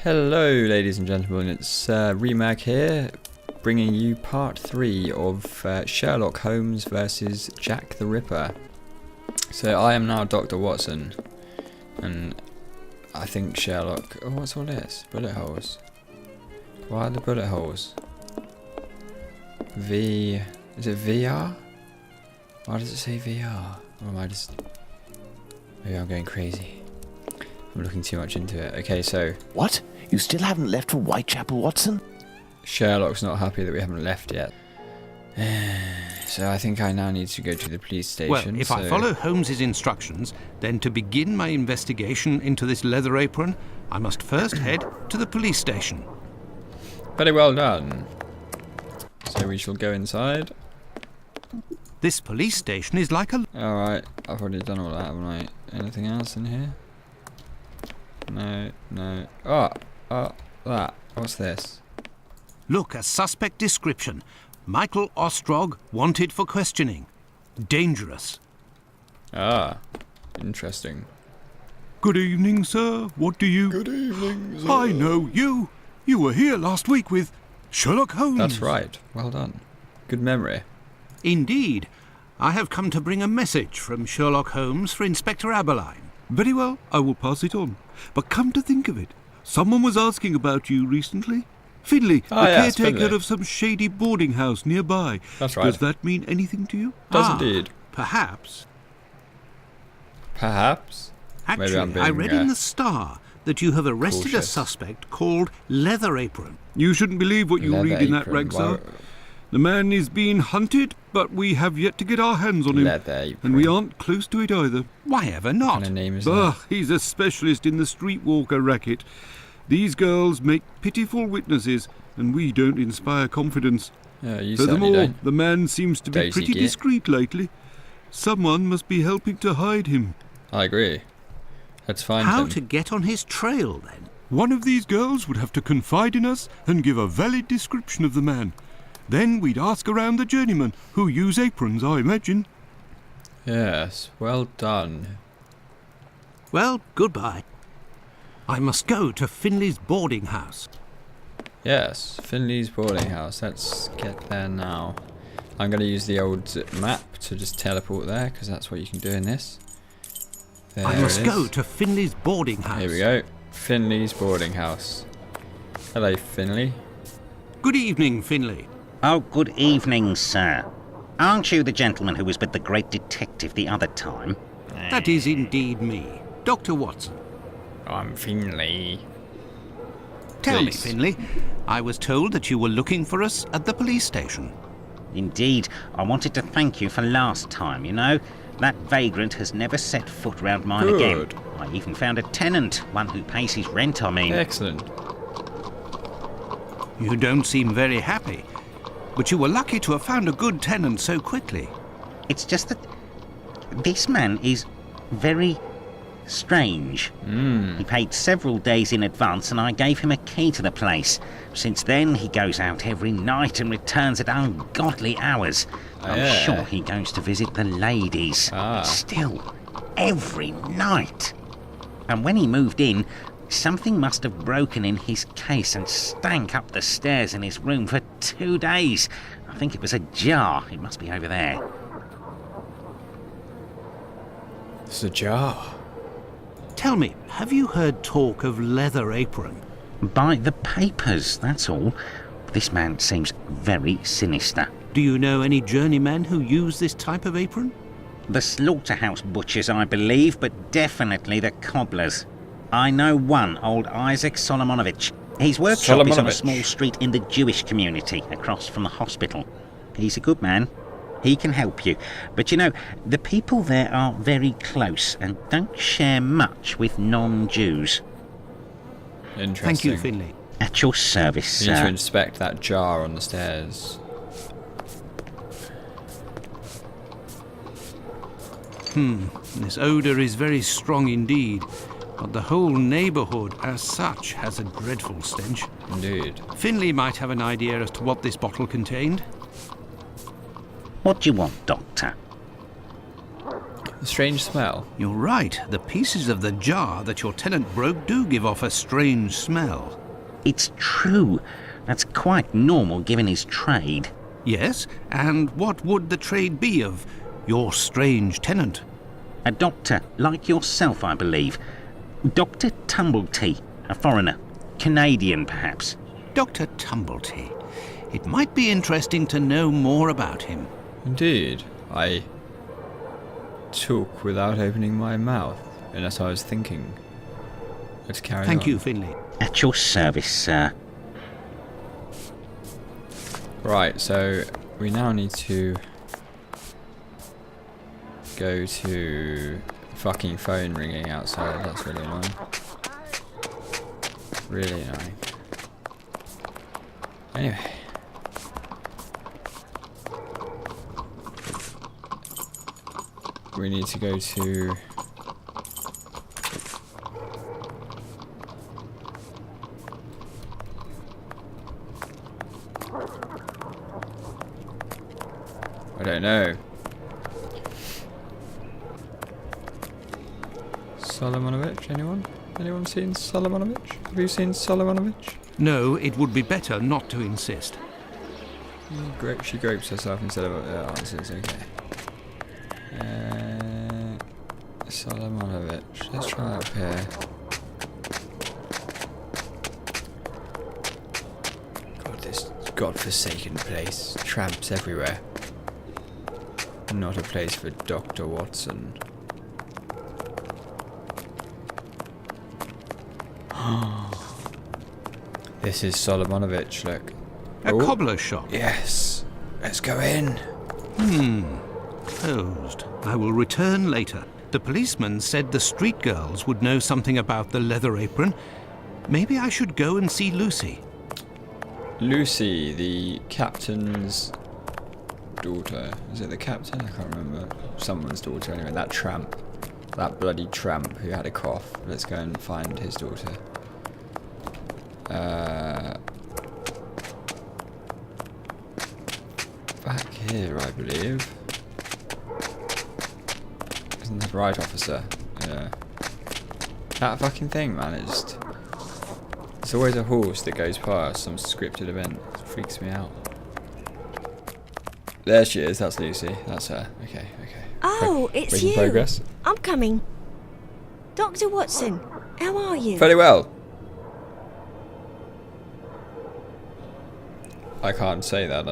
Hello ladies and gentlemen, it's Remag here, bringing you part 3 of Sherlock Holmes versus Jack the Ripper. So I am now Dr. Watson, and I think Sherlock... Oh, what's all this? Bullet holes. Why are the bullet holes? Is it VR? Why does it say VR? Or am I just... Maybe I'm going crazy. I'm looking too much into it. Okay, so... What? You still haven't left for Whitechapel, Watson? Sherlock's not happy that we haven't left yet. So I think I now need to go to the police station. Well, if I follow Holmes's instructions, then to begin my investigation into this leather apron, I must first head to the police station. Very well done. So we shall go inside. This police station is like a... Alright, I've already done all that, haven't I? Anything else in here? No. Oh, that. What's this? Look, a suspect description. Michael Ostrog, wanted for questioning. Dangerous. Ah, interesting. Good evening, sir. What do you... Good evening, sir. I know you. You were here last week with Sherlock Holmes. That's right. Well done. Good memory. Indeed. I have come to bring a message from Sherlock Holmes for Inspector Aberline. Very well, I will pass it on. But come to think of it, someone was asking about you recently. Finley, the caretaker Finley. of some shady boarding house nearby. That's right. Does that mean anything to you? Does indeed. Perhaps. Perhaps. Maybe I'm Actually, being, I read in the Star that you have arrested cautious. a suspect called Leather Apron. You shouldn't believe what you Leather read in that Apron. rag, sir. Why- The man is being hunted, but we have yet to get our hands on him. Leather Apron. And we aren't close to it either. Why ever What not? kind of name is Bah, that? he's a specialist in the streetwalker racket. These girls make pitiful witnesses, and we don't inspire confidence. Yeah, you certainly Furthermore, don't. the man seems to be Daisy pretty git. discreet lately. Someone must be helping to hide him. I agree. Let's find How him. to get on his trail, then? One of these girls would have to confide in us and give a valid description of the man. Then we'd ask around the journeymen, who use aprons, I imagine. Yes, well done. Well, goodbye. I must go to Finley's boarding house. Yes, Finley's boarding house. Let's get there now. I'm going to use the old map to just teleport there, because that's what you can do in this. There I must it go is. to Finley's boarding house. Here we go. Finley's boarding house. Hello, Finley. Good evening, Finley. Oh, good evening, sir. Aren't you the gentleman who was with the great detective the other time? That is indeed me, Dr. Watson. I'm Finley. Tell me, Please. Finley, I was told that you were looking for us at the police station. Indeed, I wanted to thank you for last time, you know. That vagrant has never set foot round mine Good. again. I even found a tenant, one who pays his rent, I mean. Excellent. You don't seem very happy, but you were lucky to have found a good tenant so quickly. It's just that this man is very strange. He paid several days in advance and I gave him a key to the place. Since then, he goes out every night and returns at ungodly hours. I'm Yeah. sure he goes to visit the ladies. Ah. Still, every night. And when he moved in, something must have broken in his case and stank up the stairs in his room for 2 days. I think it was a jar. It must be over there. It's a jar. Tell me, have you heard talk of Leather Apron? By the papers, that's all. This man seems very sinister. Do you know any journeymen who use this type of apron? The slaughterhouse butchers, I believe, but definitely the cobblers. I know one, old Isaac Solomonovich. His workshop is on a Solomonovich. small street in the Jewish community, across from the hospital. He's a good man. He can help you. But you know, the people there are very close and don't share much with non-Jews. Interesting. Thank you, Finley. At your service, You need to sir. inspect that jar on the stairs. This odour is very strong indeed, but the whole neighbourhood as such has a dreadful stench. Indeed. Finley might have an idea as to what this bottle contained. What do you want, Doctor? A strange smell. You're right. The pieces of the jar that your tenant broke do give off a strange smell. It's true. That's quite normal given his trade. Yes, and what would the trade be of your strange tenant? A doctor, like yourself, I believe. Dr. Tumblety, a foreigner. Canadian, perhaps. Dr. Tumblety. It might be interesting to know more about him. Indeed. I talk without opening my mouth, unless I was thinking. Let's carry on. Thank you, Finley. At your service, sir. Right, so we now need to go to fucking phone ringing outside. That's really annoying. Really annoying. Anyway. We need to go to... I don't know. Solomonovich, anyone? Anyone seen Solomonovich? Have you seen Solomonovich? No, it would be better not to insist. She gropes herself instead of answers, okay. Solomonovich. Let's try up here. God, this godforsaken place. Tramps everywhere. Not a place for Dr. Watson. This is Solomonovich, look. A cobbler's shop. Yes. Let's go in. Closed. I will return later. The policeman said the street girls would know something about the leather apron. Maybe I should go and see Lucy. Lucy, the captain's daughter. Is it the captain? I can't remember. Someone's daughter anyway. That tramp. That bloody tramp who had a cough. Let's go and find his daughter. Back here, I believe. Isn't that right, officer? Yeah. That fucking thing, man, it's always a horse that goes past some scripted event. It freaks me out. There she is, that's Lucy. That's her. Okay. Oh, it's Making you. progress. I'm coming. Dr. Watson, how are you? Very well. I can't say that.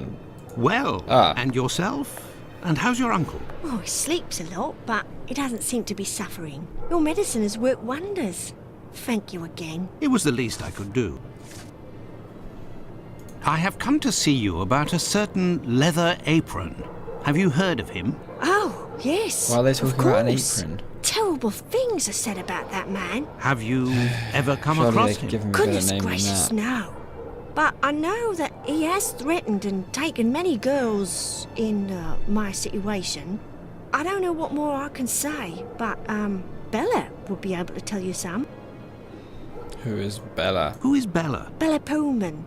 Well, and yourself? And how's your uncle? Oh, he sleeps a lot, but he doesn't seem to be suffering. Your medicine has worked wonders. Thank you again. It was the least I could do. I have come to see you about a certain leather apron. Have you heard of him? Oh, yes. While they're talking about an course. apron. Terrible things are said about that man. Have you ever come Surely across they could give him? him a better Goodness name gracious, than that. no. But I know that he has threatened and taken many girls in my situation. I don't know what more I can say, but Bella would be able to tell you some. Who is Bella? Who is Bella? Bella Pullman.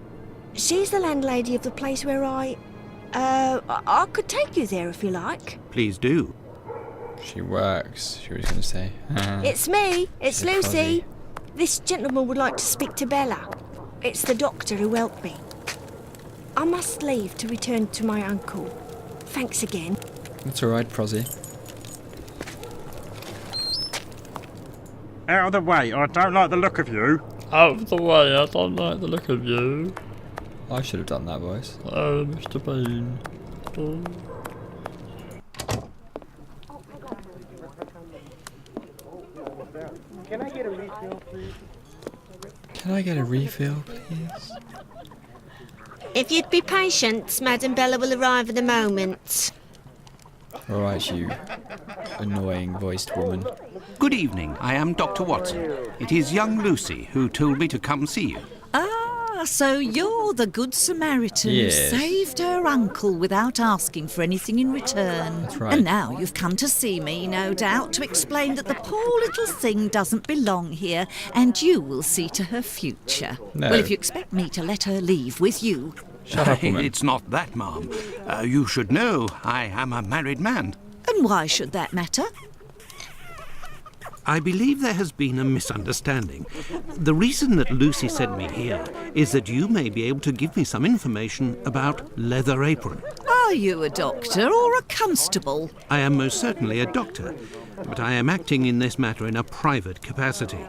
She's the landlady of the place where I could take you there if you like. Please do. She works, she was going to say. It's me. It's So Lucy. fuzzy. This gentleman would like to speak to Bella. It's the doctor who helped me. I must leave to return to my uncle. Thanks again. That's alright, Prozzy. Out of the way, I don't like the look of you. Out of the way, I don't like the look of you. I should have done that voice. Oh, Mr. Bean. Oh. Can I get a refill, please? Can I get a refill, please? If you'd be patient, Madam Bella will arrive in a moment. Alright, you annoying voiced woman. Good evening. I am Dr. Watson. It is young Lucy who told me to come see you. Ah, so you're the Good Samaritan Yes. who saved her uncle without asking for anything in return. That's right. And now you've come to see me, no doubt, to explain that the poor little thing doesn't belong here, and you will see to her future. No. Well, if you expect me to let her leave with you. Shut up, woman. It's not that, ma'am. You should know I am a married man. And why should that matter? I believe there has been a misunderstanding. The reason that Lucy sent me here is that you may be able to give me some information about Leather Apron. Are you a doctor or a constable? I am most certainly a doctor, but I am acting in this matter in a private capacity,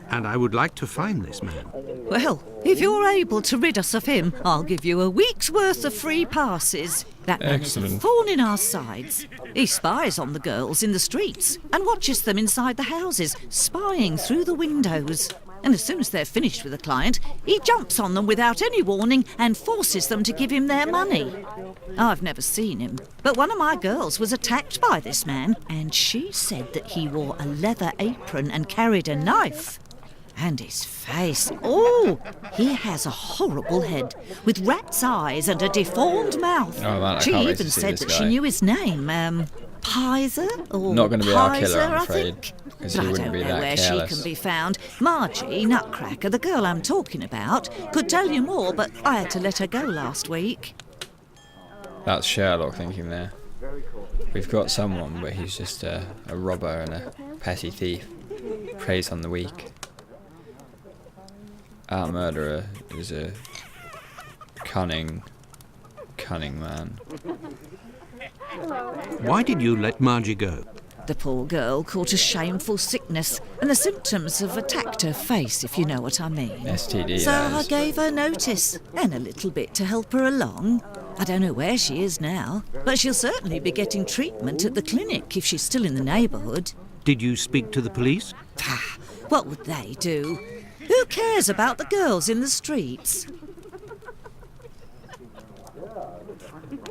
and I would like to find this man. Well, if you're able to rid us of him, I'll give you a week's worth of free passes. That man is a Excellent. thorn in our sides. He spies on the girls in the streets and watches them inside the houses, spying through the windows. And as soon as they're finished with a client, he jumps on them without any warning and forces them to give him their money. I've never seen him, but one of my girls was attacked by this man, and she said that he wore a leather apron and carried a knife. And his face, oh, he has a horrible head with rat's eyes and a deformed mouth. Oh, man, I She can't wait even to see said this that guy. she knew his name, Pizer or Not going to be our killer, Pizer, I'm I afraid, think. because But he I wouldn't don't be know that where careless. she can be found. Margie Nutcracker, the girl I'm talking about, could tell you more, but I had to let her go last week. That's Sherlock thinking there. We've got someone, but he's just a robber and a petty thief. Preys on the weak. Our murderer is a cunning man. Why did you let Margie go? The poor girl caught a shameful sickness, and the symptoms have attacked her face, if you know what I mean. STD, So that I is. gave her notice, and a little bit to help her along. I don't know where she is now, but she'll certainly be getting treatment at the clinic if she's still in the neighbourhood. Did you speak to the police? Pah, what would they do? Who cares about the girls in the streets?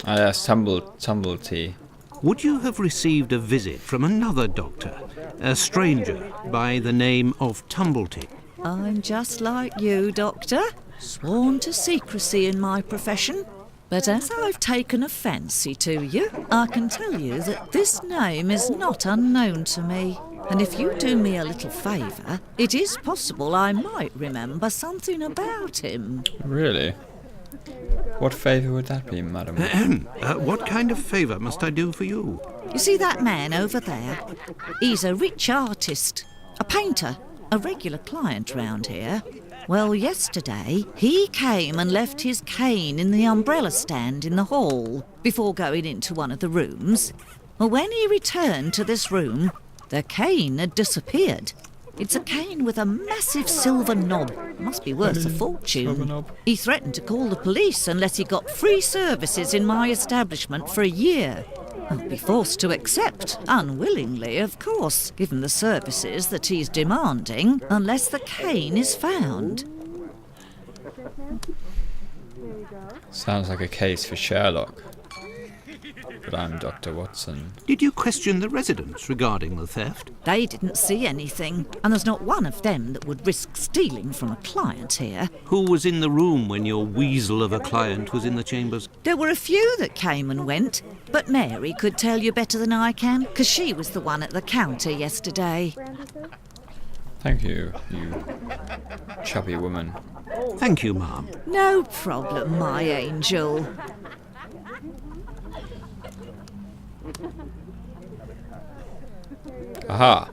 Ah, yes, tumble tea. Would you have received a visit from another doctor, a stranger by the name of Tumblety? I'm just like you, Doctor, sworn to secrecy in my profession. But as I've taken a fancy to you, I can tell you that this name is not unknown to me. And if you do me a little favour, it is possible I might remember something about him. Really? What favour would that be, madam? What kind of favour must I do for you? You see that man over there? He's a rich artist, a painter, a regular client round here. Well, yesterday, he came and left his cane in the umbrella stand in the hall before going into one of the rooms. Well, when he returned to this room, the cane had disappeared. It's a cane with a massive silver knob. Must be worth a Silver fortune. knob. He threatened to call the police unless he got free services in my establishment for a year. I'll be forced to accept, unwillingly, of course, given the services that he's demanding, unless the cane is found. Sounds like a case for Sherlock. But I'm Dr. Watson. Did you question the residents regarding the theft? They didn't see anything, and there's not one of them that would risk stealing from a client here. Who was in the room when your weasel of a client was in the chambers? There were a few that came and went, but Mary could tell you better than I can, because she was the one at the counter yesterday. Thank you, you chubby woman. Thank you, ma'am. No problem, my angel. Aha!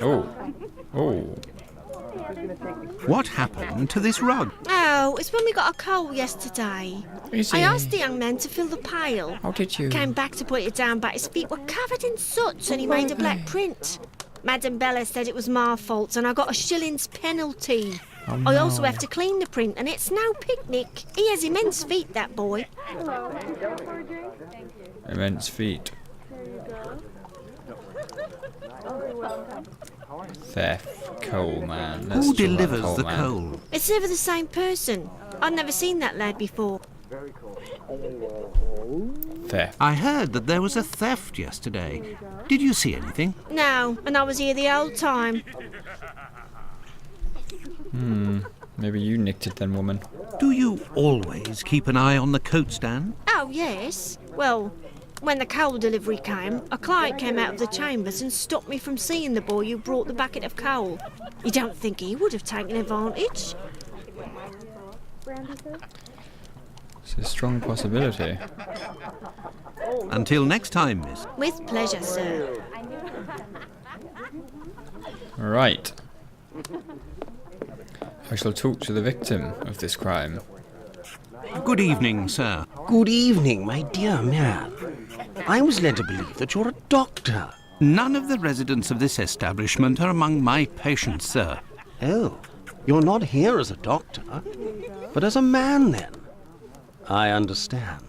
Oh. Oh. What happened to this rug? Oh, it's when we got a coal yesterday. I asked the young man to fill the pail. How did you? Came back to put it down, but his feet were covered in soot and he made a black print. Madam Bella said it was my fault and I got a shilling's penalty. Oh, I also no. have to clean the print and it's no picnic. He has immense feet, that boy. Immense feet. Theft, coal man. Let's Who talk about delivers the man. coal? It's never the same person. I've never seen that lad before. Theft. I heard that there was a theft yesterday. Did you see anything? No, and I was here the whole time. Maybe you nicked it then, woman. Do you always keep an eye on the coat stand? Oh, yes. Well, when the coal delivery came, a client came out of the chambers and stopped me from seeing the boy who brought the bucket of coal. You don't think he would have taken advantage? It's a strong possibility. Until next time, miss. With pleasure, sir. Right. I shall talk to the victim of this crime. Good evening, sir. Good evening, my dear man. I was led to believe that you're a doctor. None of the residents of this establishment are among my patients, sir. Oh, you're not here as a doctor, but as a man, then. I understand.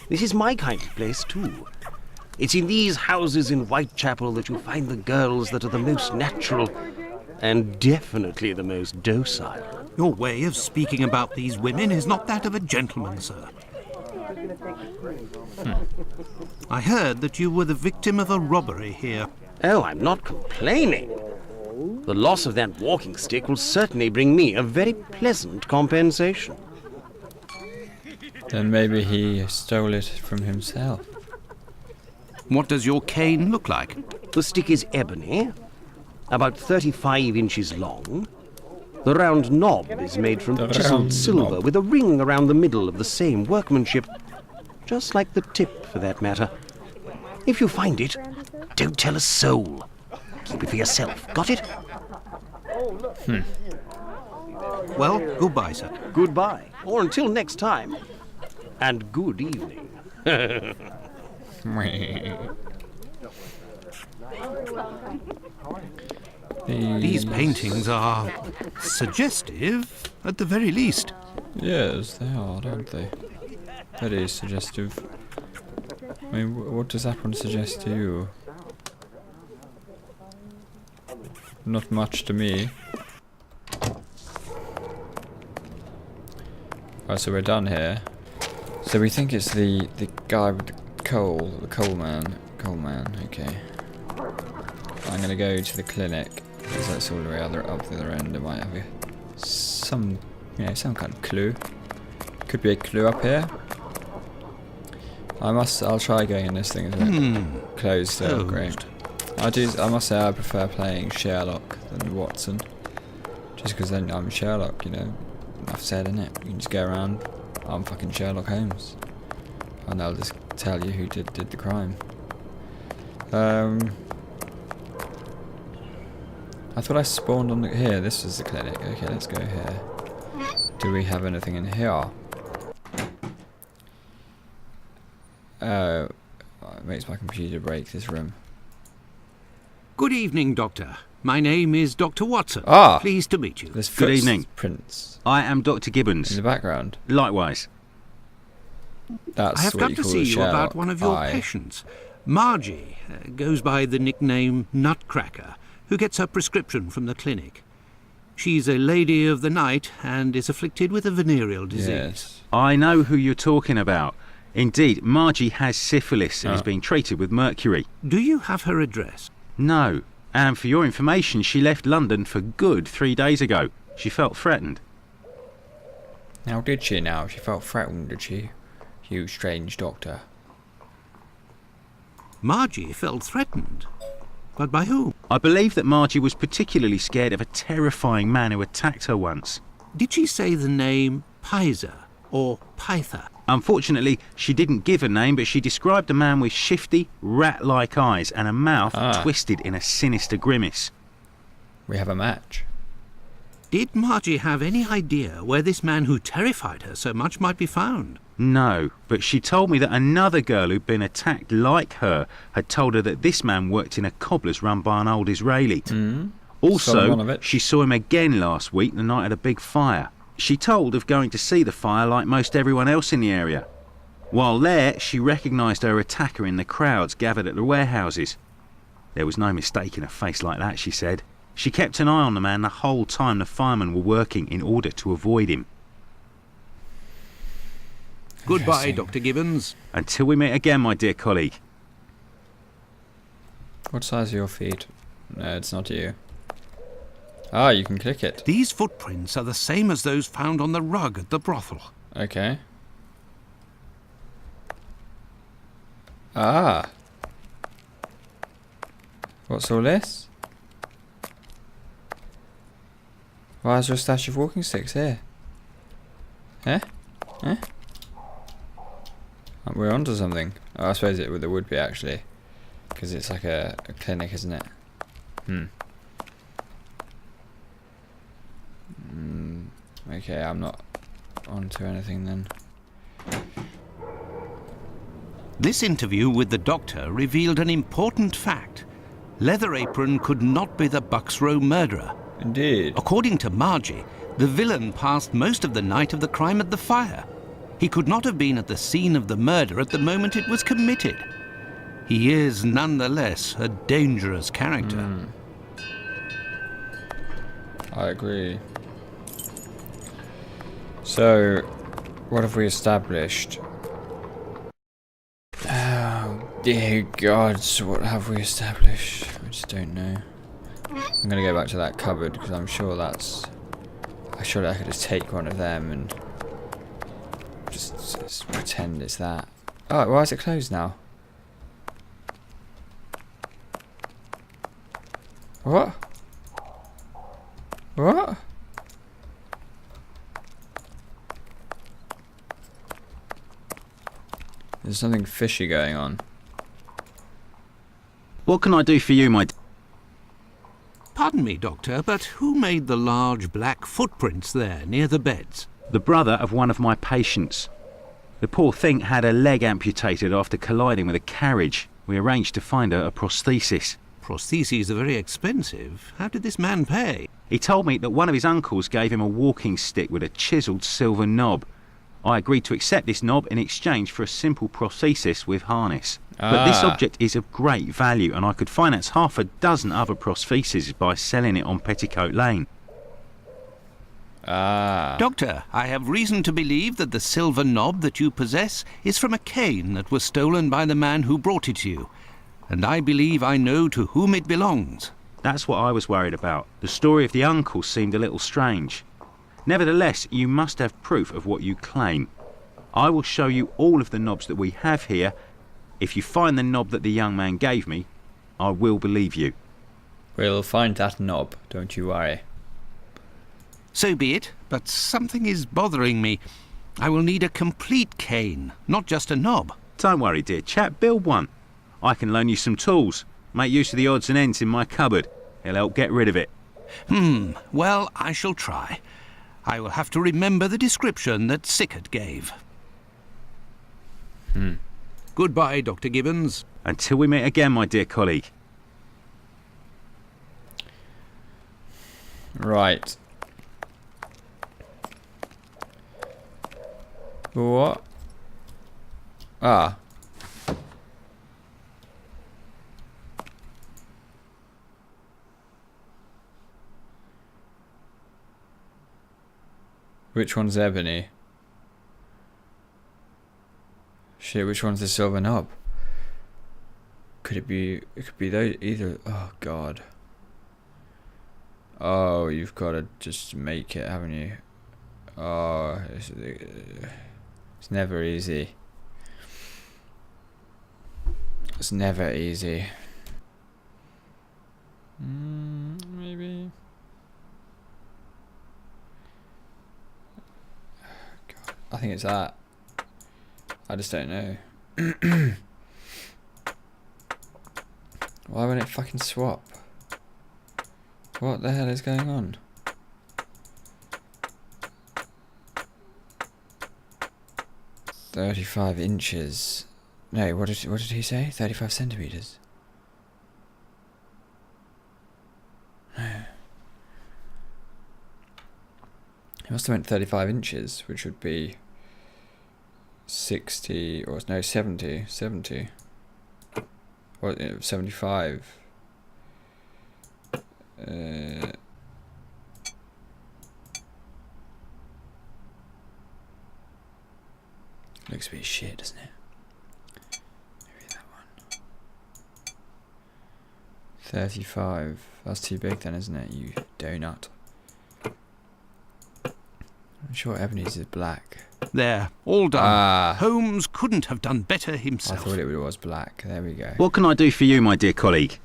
This is my kind of place, too. It's in these houses in Whitechapel that you find the girls that are the most natural and definitely the most docile. Your way of speaking about these women is not that of a gentleman, sir. I heard that you were the victim of a robbery here. Oh, I'm not complaining. The loss of that walking stick will certainly bring me a very pleasant compensation. Then maybe he stole it from himself. What does your cane look like? The stick is ebony, about 35 inches long. The round knob is made from chiseled silver with a ring around the middle of the same workmanship, just like the tip, for that matter. If you find it, don't tell a soul. Keep it for yourself. Got it? Well, goodbye, sir. Goodbye, or until next time. And good evening. These paintings are suggestive, at the very least. Yes, they are, don't they? Very suggestive. I mean, what does that one suggest to you? Not much to me. Right, so we're done here. So we think it's the guy with the coal man, okay. I'm gonna go to the clinic, because that's all the way up the other end. It might have some kind of clue. Could be a clue up here. I'll try going in this thing as well. Closed still, great. I must say I prefer playing Sherlock than Watson. Just because then I'm Sherlock, you know. Enough said, innit? You can just go around, I'm fucking Sherlock Holmes. And they'll just tell you who did the crime. I thought I spawned on here. This is the clinic. Okay, let's go here. Do we have anything in here? It makes my computer break this room. Good evening, Doctor. My name is Dr. Watson. Ah! Pleased to meet you. There's Good evening. Prints I am Dr. in Gibbons. the background. Likewise. That's I have what come you to call see a you about Sherlock one of your eye. patients. Margie goes by the nickname Nutcracker, who gets her prescription from the clinic. She's a lady of the night and is afflicted with a venereal disease. Yes. I know who you're talking about. Indeed, Margie has syphilis and is being treated with mercury. Do you have her address? No. And for your information, she left London for good 3 days ago. She felt threatened. Now did she now? She felt threatened, did she? You strange doctor. Margie felt threatened. But by whom? I believe that Margie was particularly scared of a terrifying man who attacked her once. Did she say the name Pizer or Pyther? Unfortunately, she didn't give a name, but she described a man with shifty, rat-like eyes and a mouth twisted in a sinister grimace. We have a match. Did Margie have any idea where this man who terrified her so much might be found? No, but she told me that another girl who'd been attacked like her had told her that this man worked in a cobbler's run by an old Israeli. Also, Solomonovich. she saw him again last week, the night of the big fire. She told of going to see the fire like most everyone else in the area. While there, she recognised her attacker in the crowds gathered at the warehouses. There was no mistaking a face like that, she said. She kept an eye on the man the whole time the firemen were working in order to avoid him. Goodbye, Dr. Gibbons. Until we meet again, my dear colleague. What size are your feet? No, it's not you. Ah, you can click it. These footprints are the same as those found on the rug at the brothel. Okay. Ah. What's all this? Why is there a stash of walking sticks here? Eh? Eh? We're onto something. Oh, I suppose there would be actually. Because it's like a clinic, isn't it? Okay, I'm not onto anything then. This interview with the doctor revealed an important fact. Leather Apron could not be the Bucks Row murderer. Indeed. According to Margie, the villain passed most of the night of the crime at the fire. He could not have been at the scene of the murder at the moment it was committed. He is, nonetheless, a dangerous character. I agree. So, what have we established? Oh, dear gods, what have we established? I just don't know. I'm gonna go back to that cupboard because I'm sure that's... Surely I could just take one of them and just pretend it's that. Oh, why is it closed now? What? What? There's something fishy going on. What can I do for you, my... Pardon me, Doctor, but who made the large black footprints there near the beds? The brother of one of my patients. The poor thing had a leg amputated after colliding with a carriage. We arranged to find her a prosthesis. Prostheses are very expensive. How did this man pay? He told me that one of his uncles gave him a walking stick with a chiselled silver knob. I agreed to accept this knob in exchange for a simple prosthesis with harness. But this object is of great value, and I could finance half a dozen other prostheses by selling it on Petticoat Lane. Doctor, I have reason to believe that the silver knob that you possess is from a cane that was stolen by the man who brought it to you. And I believe I know to whom it belongs. That's what I was worried about. The story of the uncle seemed a little strange. Nevertheless, you must have proof of what you claim. I will show you all of the knobs that we have here. If you find the knob that the young man gave me, I will believe you. We'll find that knob, don't you worry. So be it, but something is bothering me. I will need a complete cane, not just a knob. Don't worry, dear chap, build one. I can loan you some tools. Make use of the odds and ends in my cupboard. It'll help get rid of it. Well, I shall try. I will have to remember the description that Sickert gave. Goodbye, Dr. Gibbons. Until we meet again, my dear colleague. Right. What? Ah. Which one's ebony? Shit, which one's the silver knob? Could it be... It could be those... Either... Oh, God. Oh, you've got to just make it, haven't you? Oh, it's never easy. It's never easy. Maybe... God, I think it's that. I just don't know. Why won't it fucking swap? What the hell is going on? "35 inches." No, what did he say? 35 centimeters. No. He must have meant 35 inches, which would be 60 or no 70. Or 75. Looks a bit shit, doesn't it? Maybe that one. 35. That's too big then, isn't it? You donut. I'm sure Ebony's is black. There, all done. Holmes couldn't have done better himself. I thought it was black. There we go. What can I do for you, my dear colleague?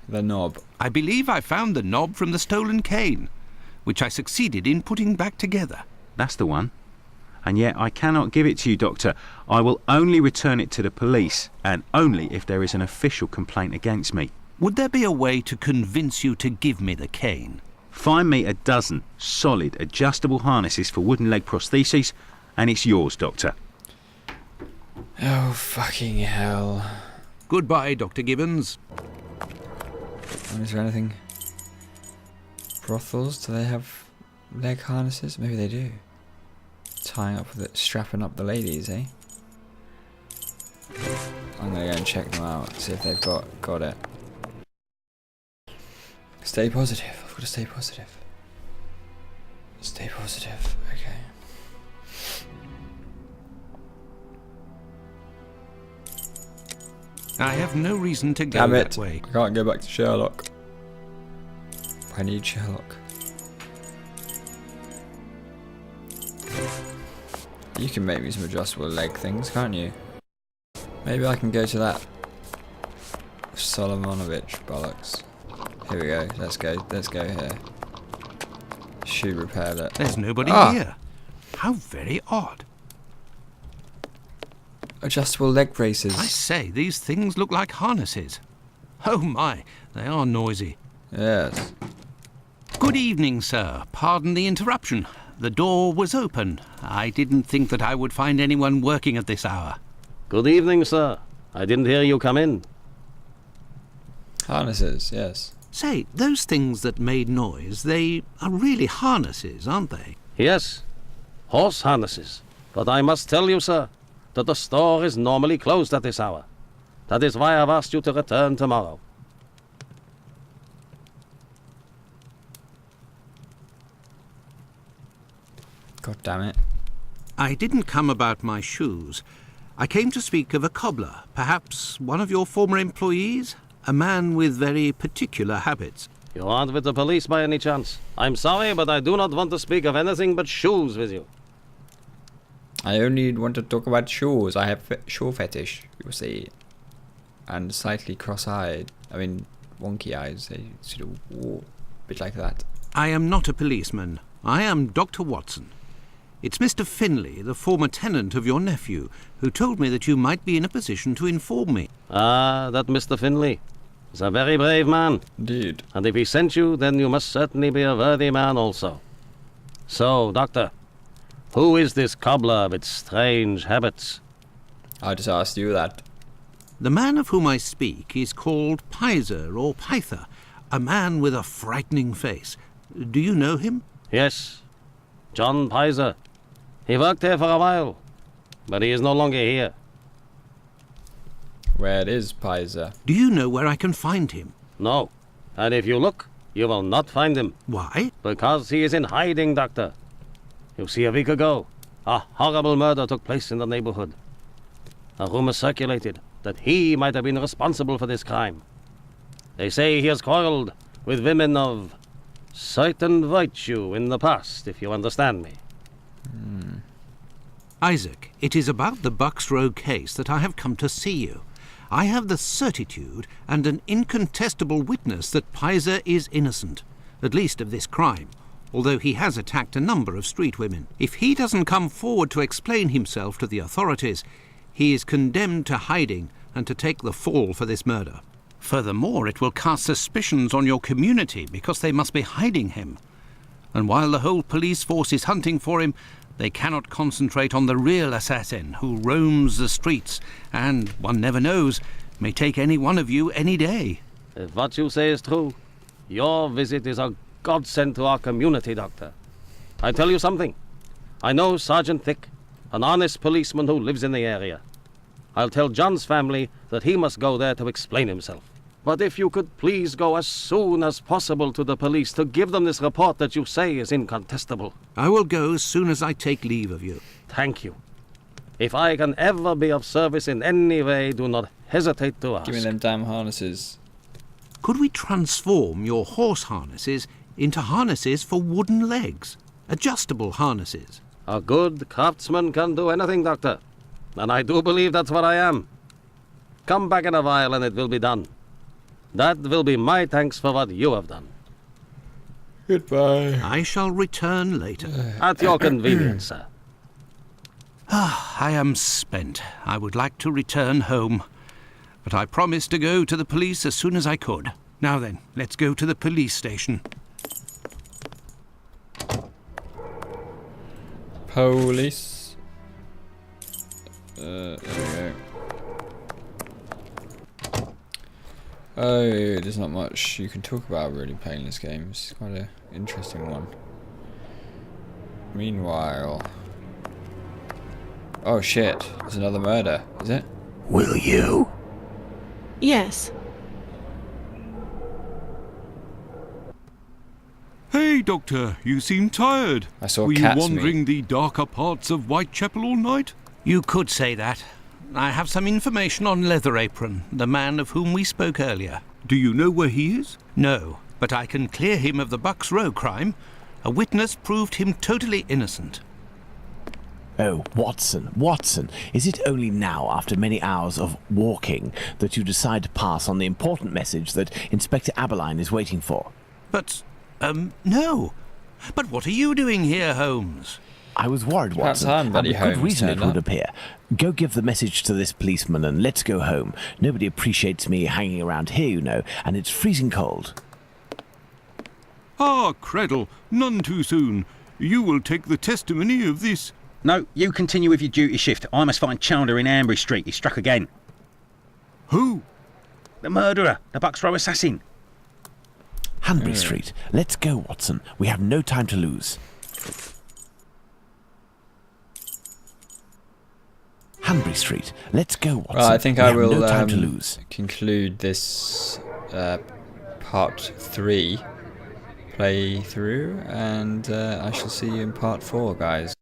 The knob. I believe I found the knob from the stolen cane, which I succeeded in putting back together. That's the one. and yet I cannot give it to you, Doctor. I will only return it to the police, and only if there is an official complaint against me. Would there be a way to convince you to give me the cane? Find me a dozen solid adjustable harnesses for wooden leg prostheses, and it's yours, Doctor. Oh, fucking hell. Goodbye, Dr. Gibbons. Is there anything? Brothels? Do they have leg harnesses? Maybe they do. Tying up with it, strapping up the ladies, eh? I'm gonna go and check them out, see if they've got it. Stay positive. I've got to stay positive. Stay positive. Okay. I have no reason to go Damn that it! way. I can't go back to Sherlock. I need Sherlock. You can make me some adjustable leg things, can't you? Maybe I can go to that Solomonovich bollocks. Here we go. Let's go here. Shoe repaired it. There's nobody here. How very odd. Adjustable leg braces. I say, these things look like harnesses. Oh my, they are noisy. Yes. Good evening, sir. Pardon the interruption. The door was open. I didn't think that I would find anyone working at this hour. Good evening, sir. I didn't hear you come in. Harnesses, yes. Say, those things that made noise, they are really harnesses, aren't they? Yes, horse harnesses. But I must tell you, sir, that the store is normally closed at this hour. That is why I've asked you to return tomorrow. God damn it. I didn't come about my shoes. I came to speak of a cobbler, perhaps one of your former employees? A man with very particular habits. You aren't with the police by any chance? I'm sorry, but I do not want to speak of anything but shoes with you. I only want to talk about shoes. I have shoe fetish, you see. And slightly cross-eyed. I mean, wonky eyes. They sort of a bit like that. I am not a policeman. I am Dr. Watson. It's Mr. Finley, the former tenant of your nephew, who told me that you might be in a position to inform me. Ah, that Mr. Finley is a very brave man. Indeed. And if he sent you, then you must certainly be a worthy man also. So, Doctor, who is this cobbler with strange habits? I just asked you that. The man of whom I speak is called Pizer or Pyther, a man with a frightening face. Do you know him? Yes, John Pizer. He worked here for a while, but he is no longer here. Where is Pizer? Do you know where I can find him? No, and if you look, you will not find him. Why? Because he is in hiding, Doctor. You see, a week ago, a horrible murder took place in the neighborhood. A rumor circulated that he might have been responsible for this crime. They say he has quarreled with women of certain virtue in the past, if you understand me. Isaac, it is about the Bucks Row case that I have come to see you. I have the certitude and an incontestable witness that Pizer is innocent, at least of this crime, although he has attacked a number of street women. If he doesn't come forward to explain himself to the authorities, he is condemned to hiding and to take the fall for this murder. Furthermore, it will cast suspicions on your community because they must be hiding him. And while the whole police force is hunting for him, they cannot concentrate on the real assassin who roams the streets and, one never knows, may take any one of you any day. If what you say is true, your visit is a godsend to our community, Doctor. I tell you something. I know Sergeant Thick, an honest policeman who lives in the area. I'll tell John's family that he must go there to explain himself. But if you could please go as soon as possible to the police to give them this report that you say is incontestable. I will go as soon as I take leave of you. Thank you. If I can ever be of service in any way, do not hesitate to ask. Give me them damn harnesses. Could we transform your horse harnesses into harnesses for wooden legs? Adjustable harnesses? A good craftsman can do anything, Doctor. And I do believe that's what I am. Come back in a while and it will be done. That will be my thanks for what you have done. Goodbye. I shall return later. At your convenience, sir. I am spent. I would like to return home. But I promised to go to the police as soon as I could. Now then, let's go to the police station. Police. There we go. Oh, there's not much you can talk about really playing this game. It's quite an interesting one. Meanwhile... Oh shit, there's another murder, is it? Will you? Yes. Hey, Doctor, you seem tired. I saw Were you cat's wandering meat. the darker parts of Whitechapel all night? You could say that. I have some information on Leatherapron, the man of whom we spoke earlier. Do you know where he is? No, but I can clear him of the Bucks Row crime. A witness proved him totally innocent. Oh, Watson, is it only now, after many hours of walking, that you decide to pass on the important message that Inspector Aberline is waiting for? But, no. But what are you doing here, Holmes? I was worried, Perhaps Watson, I'm and Buddy with good Holmes reason it turned would up. appear. Go give the message to this policeman and let's go home. Nobody appreciates me hanging around here, you know, and it's freezing cold. Ah, Creddle, none too soon. You will take the testimony of this... No, you continue with your duty shift. I must find Chandler in Ambury Street. He's struck again. Who? The murderer, the Bucks Row assassin. Hanbury Street. Let's go, Watson. We have no time to lose. Hanbury Street. Let's go, Watson. Right, I think we I have will no time to lose. conclude this part 3 playthrough, and I shall see you in part 4, guys.